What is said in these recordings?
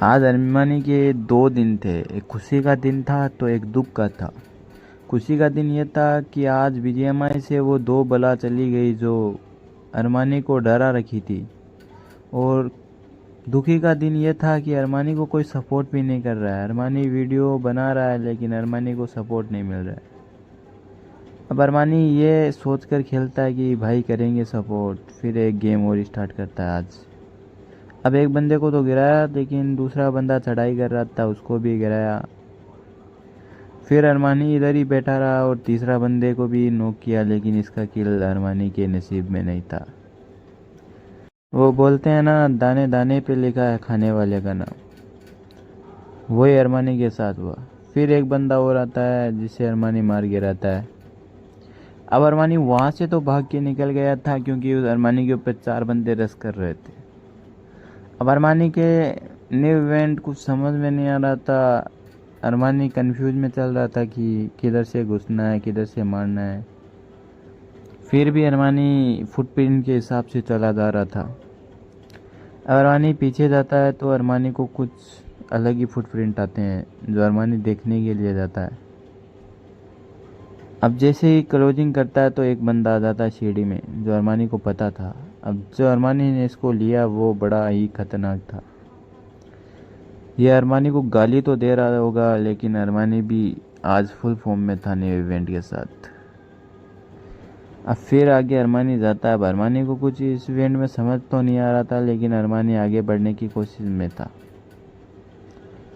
आज अरमानी के 2 दिन थे। एक खुशी का दिन था तो एक दुख का था। खुशी का दिन ये था कि आज बीजीएमआई से वो 2 बला चली गई जो अरमानी को डरा रखी थी। और दुखी का दिन ये था कि अरमानी को कोई सपोर्ट भी नहीं कर रहा है। अरमानी वीडियो बना रहा है लेकिन अरमानी को सपोर्ट नहीं मिल रहा है। अब अरमानी ये सोच कर खेलता है कि भाई करेंगे सपोर्ट, फिर एक गेम और स्टार्ट करता है आज। अब एक बंदे को तो गिराया लेकिन दूसरा बंदा चढ़ाई कर रहा था, उसको भी गिराया। फिर अरमानी इधर ही बैठा रहा और तीसरा बंदे को भी नॉक किया लेकिन इसका किल अरमानी के नसीब में नहीं था। वो बोलते हैं ना, दाने दाने पे लिखा है खाने वाले का नाम। वही अरमानी के साथ हुआ। फिर एक बंदा और आता है जिसे अरमानी मार गिराता है। अब अरमानी वहां से तो भाग के निकल गया था क्योंकि उस अरमानी के ऊपर 4 बंदे रश कर रहे थे। अब अरमानी के न्यू इवेंट कुछ समझ में नहीं आ रहा था। अरमानी कंफ्यूज में चल रहा था कि किधर से घुसना है, किधर से मारना है। फिर भी अरमानी फुटप्रिंट के हिसाब से चला जा रहा था। अरमानी पीछे जाता है तो अरमानी को कुछ अलग ही फुटप्रिंट आते हैं जो अरमानी देखने के लिए जाता है। अब जैसे ही क्लोजिंग करता है तो एक बंदा आ जाता है सीढ़ी में, जो अरमानी को पता था। अब जो अरमानी ने इसको लिया वो बड़ा ही खतरनाक था। ये अरमानी को गाली तो दे रहा होगा लेकिन अरमानी भी आज फुल फॉर्म में था न्यू इवेंट के साथ। अब फिर आगे अरमानी जाता है। अब अरमानी को कुछ इस इवेंट में समझ तो नहीं आ रहा था लेकिन अरमानी आगे बढ़ने की कोशिश में था।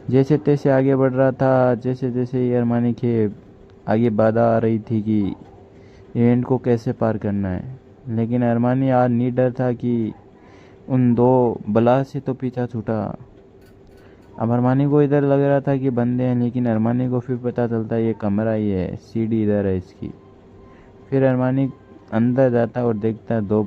जैसे तैसे आगे बढ़ रहा था। जैसे जैसे ये अरमानी के आगे बाधा आ रही थी कि इवेंट को कैसे पार करना है, लेकिन अरमानी आज निडर था कि उन 2 बला से तो पीछा छूटा। अब अरमानी को इधर लग रहा था कि बंदे हैं लेकिन अरमानी को फिर पता चलता है ये कमरा ही है, सीढ़ी इधर है इसकी। फिर अरमानी अंदर जाता है और देखता है 2